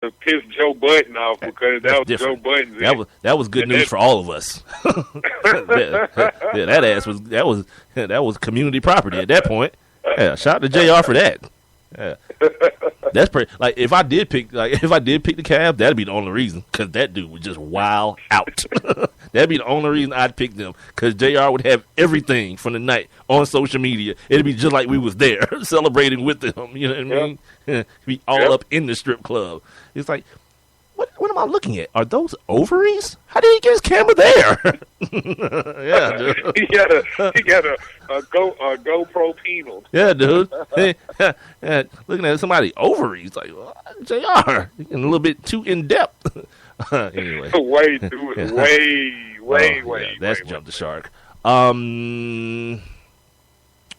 to piss Joe Budden off because that was different. Joe Budden's. That was good news for all of us. that was community property at that point. Yeah, shout out to JR for that. Yeah. That's pretty. Like if I did pick the Cavs, that'd be the only reason because that dude would just wild out. That'd be the only reason I'd pick them because JR would have everything from the night on social media. It'd be just like we was there celebrating with them. You know what I mean? Be all up in the strip club. It's like, what am I looking at? Are those ovaries? How did he get his camera there? Yeah, dude. he got a GoPro penal. Yeah, dude. Looking at somebody's ovaries, like JR, getting a little bit too in depth. Anyway, way. That's jumped the shark.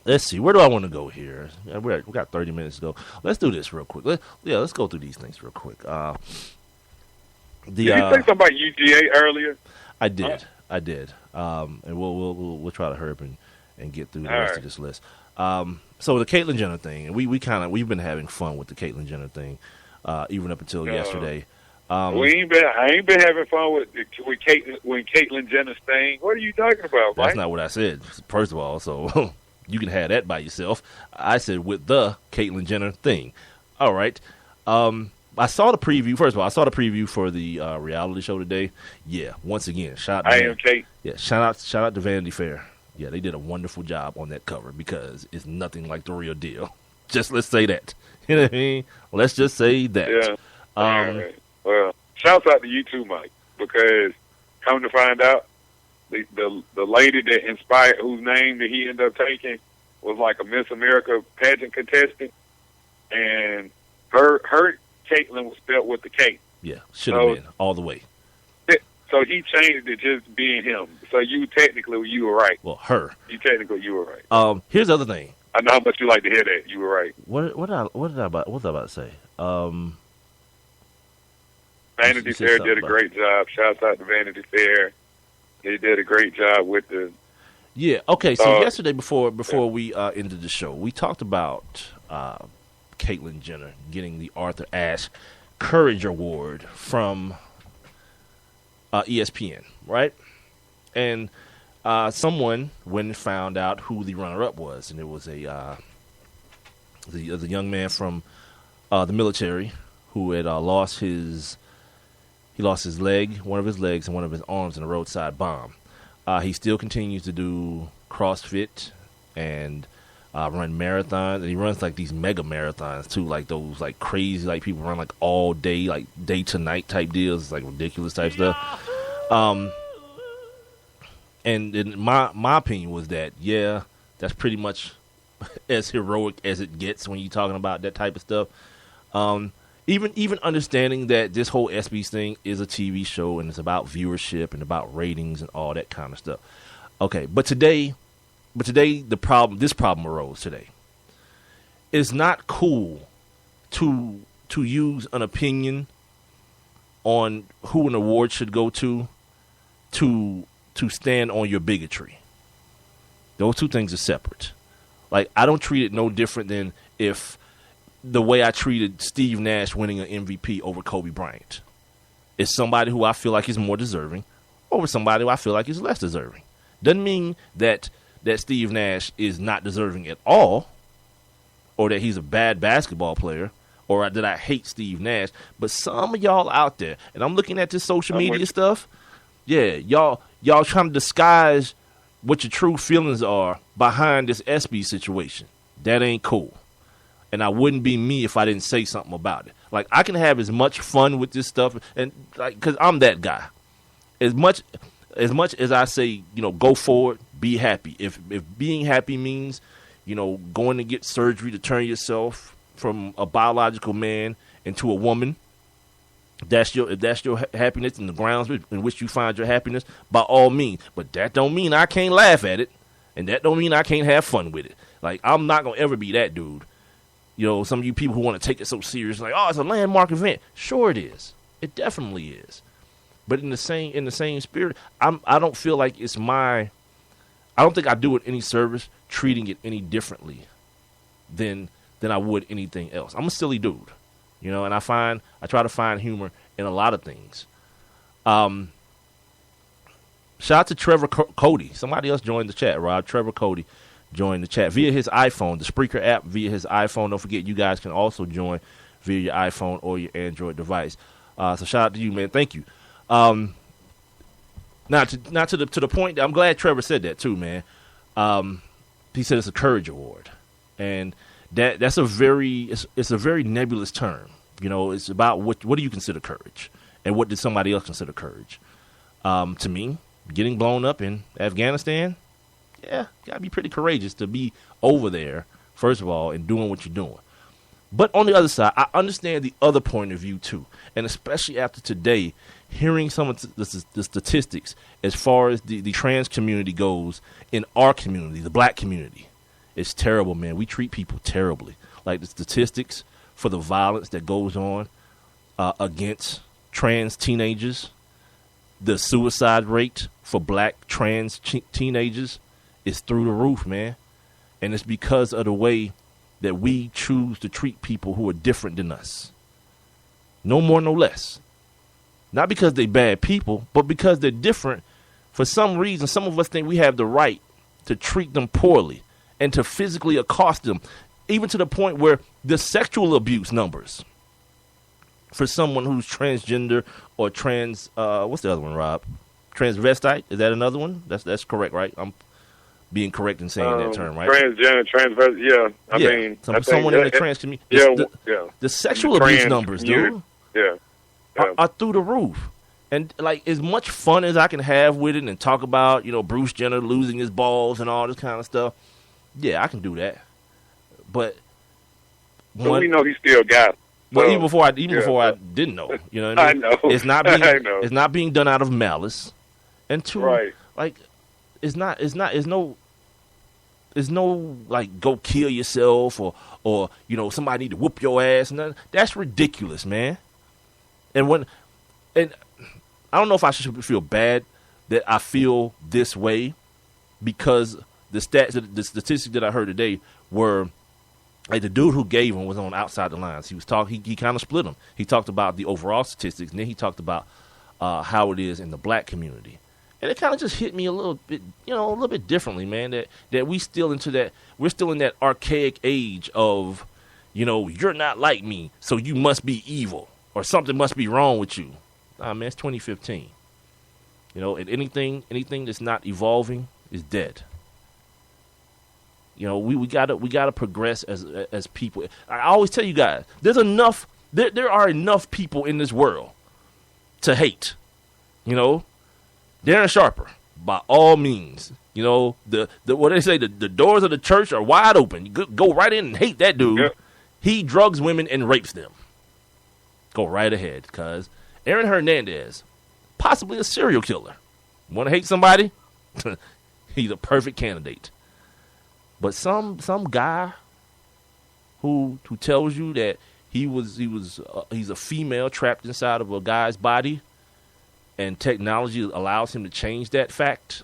Let's see. Where do I want to go here? We got 30 minutes to go. Let's do this real quick. Let's go through these things real quick. Did you say something about UGA earlier? I did. And we'll try to hurry up and get through the rest of this list. So the Caitlyn Jenner thing, and we've been having fun with the Caitlyn Jenner thing, even up until yesterday. I ain't been having fun with Caitlyn Jenner's thing. What are you talking about, Mike? That's not what I said. First of all, so you can have that by yourself. I said with the Caitlyn Jenner thing. All right. I saw the preview. First of all, I saw the preview for the reality show today. Yeah, once again, shout out to Vanity Fair. Yeah, they did a wonderful job on that cover because it's nothing like the real deal. Just let's say that. You know what I mean? Let's just say that. Yeah. All right. Well, shouts out to you too, Mike, because come to find out, the lady that inspired, whose name that he ended up taking, was like a Miss America pageant contestant, and her Caitlyn was spelled with the K. Yeah, should have been all the way. So he changed it just being him. So you were right. Well, her. You were right. Here's the other thing. I know how much you like to hear that. You were right. What was I about to say? Vanity Fair did a great job. Shouts out to Vanity Fair. They did a great job with the. Yeah. Okay. So yesterday, before we ended the show, we talked about Caitlyn Jenner getting the Arthur Ashe Courage Award from ESPN, right? And someone went and found out who the runner-up was, and it was the young man from the military who had lost his leg, one of his legs, and one of his arms in a roadside bomb. He still continues to do CrossFit and run marathons, and he runs like these mega marathons too, like those like crazy, like people run like all day, like day to night type deals. It's like ridiculous type stuff. And my opinion was that that's pretty much as heroic as it gets when you're talking about that type of stuff. Even understanding that this whole ESPYs thing is a TV show and it's about viewership and about ratings and all that kind of stuff. Okay, but today this problem arose today. It's not cool to use an opinion on who an award should go to stand on your bigotry. Those two things are separate. Like, I don't treat it no different than if the way I treated Steve Nash winning an MVP over Kobe Bryant. It's somebody who I feel like is more deserving over somebody who I feel like is less deserving. Doesn't mean that Steve Nash is not deserving at all, or that he's a bad basketball player, or that I hate Steve Nash. But some of y'all out there, and I'm looking at this social media stuff, y'all trying to disguise what your true feelings are behind this ESPY situation. That ain't cool. And I wouldn't be me if I didn't say something about it. Like, I can have as much fun with this stuff, and like, because I'm that guy. As much as I say, go forward, be happy. If being happy means, going to get surgery to turn yourself from a biological man into a woman, if that's your happiness and the grounds in which you find your happiness, by all means. But that don't mean I can't laugh at it, and that don't mean I can't have fun with it. Like, I'm not gonna ever be that dude. Some of you people who want to take it so serious, like, oh, it's a landmark event. Sure, it is. It definitely is. But in the same spirit, I don't feel like it's I don't think I do it any service treating it any differently than I would anything else. I'm a silly dude. You know, and I try to find humor in a lot of things. Shout out to Trevor Cody. Somebody else joined the chat, Rob. Trevor Cody joined the chat via his iPhone, the Spreaker app via his iPhone. Don't forget, you guys can also join via your iPhone or your Android device. So shout out to you, man. Thank you. Now to the point, I'm glad Trevor said that too, man. He said it's a courage award, and that's a very nebulous term. You know, it's about what do you consider courage, and what did somebody else consider courage? To me, getting blown up in Afghanistan, yeah, gotta be pretty courageous to be over there, first of all, and doing what you're doing. But on the other side, I understand the other point of view too, and especially after today, hearing some of the statistics as far as the trans community goes in our community, the black community, it's terrible, man. We treat people terribly. Like the statistics for the violence that goes on against trans teenagers, the suicide rate for black trans teenagers is through the roof, man. And it's because of the way that we choose to treat people who are different than us. No more, no less. Not because they're bad people, but because they're different. For some reason, some of us think we have the right to treat them poorly and to physically accost them, even to the point where the sexual abuse numbers for someone who's transgender or trans, what's the other one, Rob? Transvestite? Is that another one? That's correct, right? I'm being correct in saying that term, right? Transgender, transvestite, yeah. I mean, someone in the trans community. The sexual abuse numbers, dude. Yeah. Are through the roof. And, like, as much fun as I can have with it and talk about, you know, Bruce Jenner losing his balls and all this kind of stuff, yeah, I can do that. But we know he still got it. Well, even before I didn't know, you know what I mean? I know. It's not being done out of malice. And two, right. like, it's no like go kill yourself or you know, somebody need to whoop your ass and that's ridiculous, man. And I don't know if I should feel bad that I feel this way, because the statistics that I heard today were like the dude who gave them was on outside the lines. He was talking. He kind of split them. He talked about the overall statistics, and then he talked about how it is in the black community, and it kind of just hit me a little bit, you know, a little bit differently, man. That we're still in that archaic age of, you know, you're not like me, so you must be evil or something must be wrong with you. Nah, man, it's 2015. You know, and anything that's not evolving is dead. You know, we gotta progress as people. I always tell you guys, there are enough people in this world to hate. You know, Darren Sharper, by all means. You know, the what they say, the doors of the church are wide open. You go right in and hate that dude. Yep. He drugs women and rapes them. Go right ahead, cuz Aaron Hernandez, possibly a serial killer. Want to hate somebody? He's a perfect candidate. But some guy who tells you that he's a female trapped inside of a guy's body, and technology allows him to change that fact.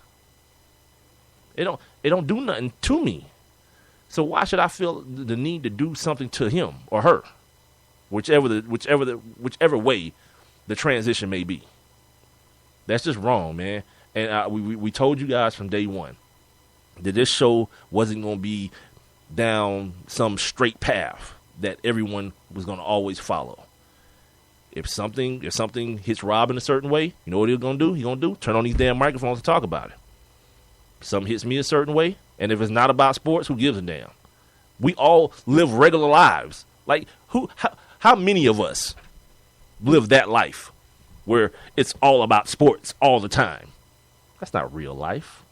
It don't do nothing to me. So why should I feel the need to do something to him or her, whichever way the transition may be? That's just wrong, man. And we told you guys from day one that this show wasn't going to be down some straight path that everyone was going to always follow. If something hits Rob in a certain way, you know what he's going to do? He's going to turn on these damn microphones to talk about it. If something hits me a certain way, and if it's not about sports, who gives a damn? We all live regular lives. Like, how many of us live that life where it's all about sports all the time? That's not real life.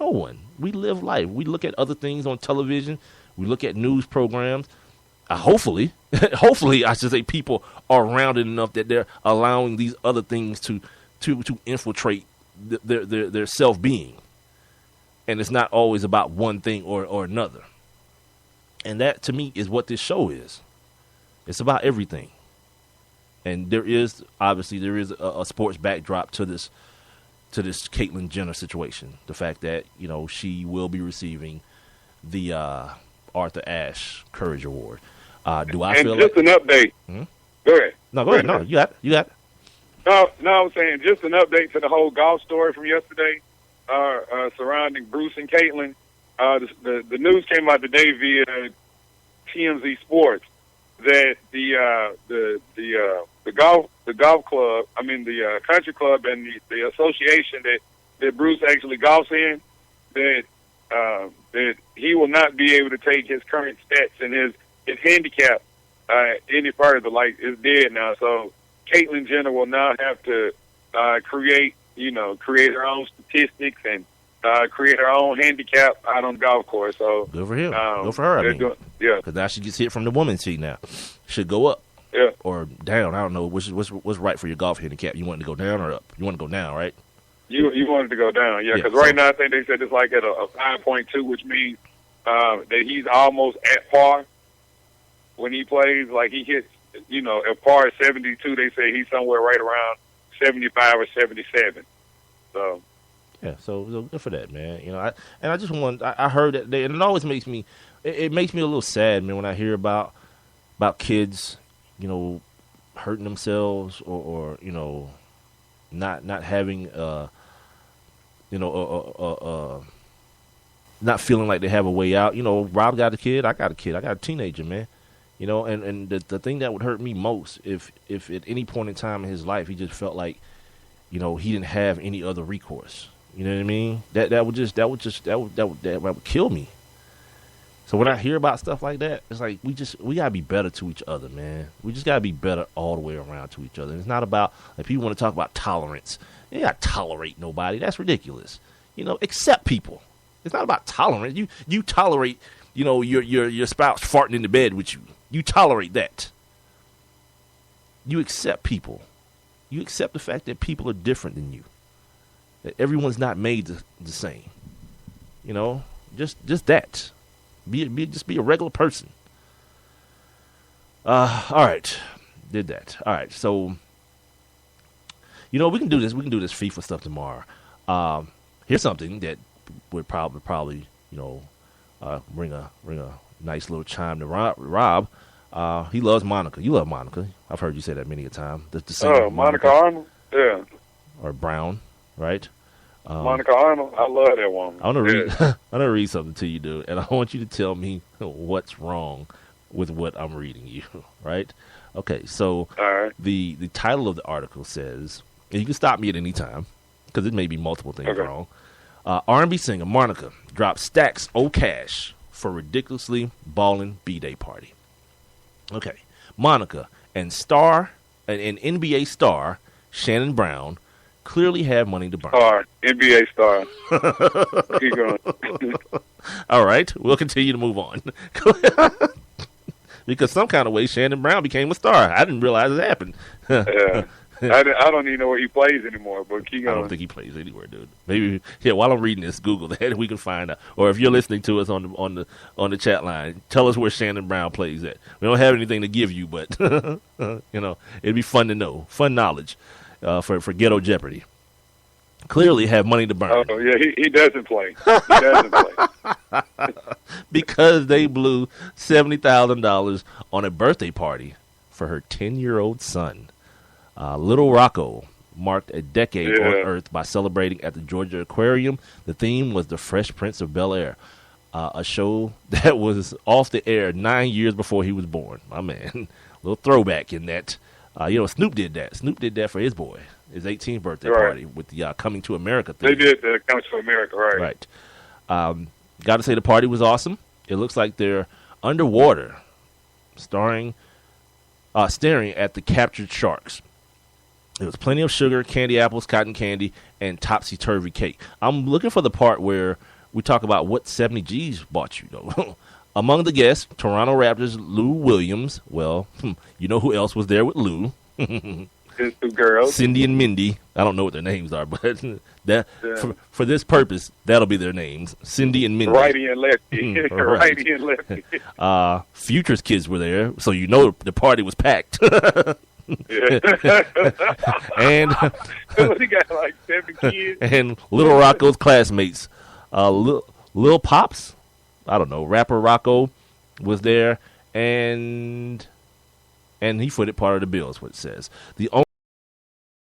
No one. We live life. We look at other things on television. We look at news programs. Hopefully, I should say, people are rounded enough that they're allowing these other things to infiltrate their self-being. And it's not always about one thing or another. And that, to me, is what this show is. It's about everything. And there is a sports backdrop to this Caitlyn Jenner situation. The fact that, you know, she will be receiving the Arthur Ashe Courage Award. Do I and feel just like... an update? Hmm? Go ahead. No, go ahead. No, you got it. You got it. No, I'm saying just an update to the whole golf story from yesterday surrounding Bruce and Caitlyn. The news came out today via TMZ Sports that the golf club, the country club and the association that Bruce actually golfs in, that he will not be able to take his current stats and his handicap any further. Like, it's dead now. So Caitlyn Jenner will now have to create her own statistics and create her own handicap out on the golf course. So good for him. Good for her. Yeah, because now she gets hit from the woman's seat. Now should go up, or down. I don't know what's right for your golf handicap. You want to go down or up? You want to go down, right? You wanted to go down, because right now I think they said it's like at a 5.2, which means that he's almost at par when he plays. Like, he hits, at par 72. They say he's somewhere right around 75 or 77. So. Yeah, so good for that, man. I heard that, and it always makes me, it makes me a little sad, man, when I hear about kids, hurting themselves or not having, not feeling like they have a way out. Rob got a kid, I got a kid, I got a teenager, man. And the thing that would hurt me most if at any point in time in his life he just felt like, he didn't have any other recourse. You know what I mean? That would kill me. So when I hear about stuff like that, it's like we gotta be better to each other, man. We just gotta be better all the way around to each other. And it's not about, like, people want to talk about tolerance. You gotta tolerate nobody. That's ridiculous. Accept people. It's not about tolerance. You tolerate, your spouse farting in the bed with you. You tolerate that. You accept people. You accept the fact that people are different than you. That everyone's not made the same. Just that. Just be a regular person. All right. Did that. All right. So, we can do this. We can do this FIFA stuff tomorrow. Here's something that would probably bring a nice little chime to Rob. He loves Monica. You love Monica. I've heard you say that many a time. The singer, Monica Arnold? Yeah. Or Brown, right? Monica Arnold. I love that woman. I want to read something to you, dude, and I want you to tell me what's wrong with what I'm reading you, right? Okay, so the title of the article says, and you can stop me at any time because it may be multiple things wrong. R&B singer Monica dropped stacks of cash for ridiculously ballin' B-Day party. Okay, Monica and NBA star Shannon Brown clearly have money to burn. NBA star. Keep going. All right, we'll continue to move on. Because some kind of way Shannon Brown became a star. I didn't realize it happened. Yeah. I don't even know where he plays anymore, but keep going. I don't think he plays anywhere, dude. Maybe while I'm reading this, Google that and we can find out. Or if you're listening to us on the chat line, tell us where Shannon Brown plays at. We don't have anything to give you, but it'd be fun to know, fun knowledge for Ghetto Jeopardy. Clearly have money to burn. Oh yeah, he doesn't play. He doesn't play because they blew $70,000 on a birthday party for her 10-year-old son. Little Rocco marked a decade on Earth by celebrating at the Georgia Aquarium. The theme was The Fresh Prince of Bel-Air, a show that was off the air 9 years before he was born. My man, little throwback in that. Snoop did that. Snoop did that for his boy, his 18th birthday party with the Coming to America thing. They did the Coming to America, right. Right. Got to say the party was awesome. It looks like they're underwater, staring at the captured sharks. There was plenty of sugar, candy apples, cotton candy, and topsy-turvy cake. I'm looking for the part where we talk about what 70 G's bought you, though. Among the guests, Toronto Raptors' Lou Williams. Well, you know who else was there with Lou? His two girls. Cindy and Mindy. I don't know what their names are, but for this purpose, that'll be their names. Cindy and Mindy. Righty and lefty. Righty and lefty. Future's kids were there, so you know the party was packed. And he got like 7 kids. And Little Rocco's classmates, Lil Pops, I don't know, rapper Rocco was there, and he footed part of the bill, is what it says. The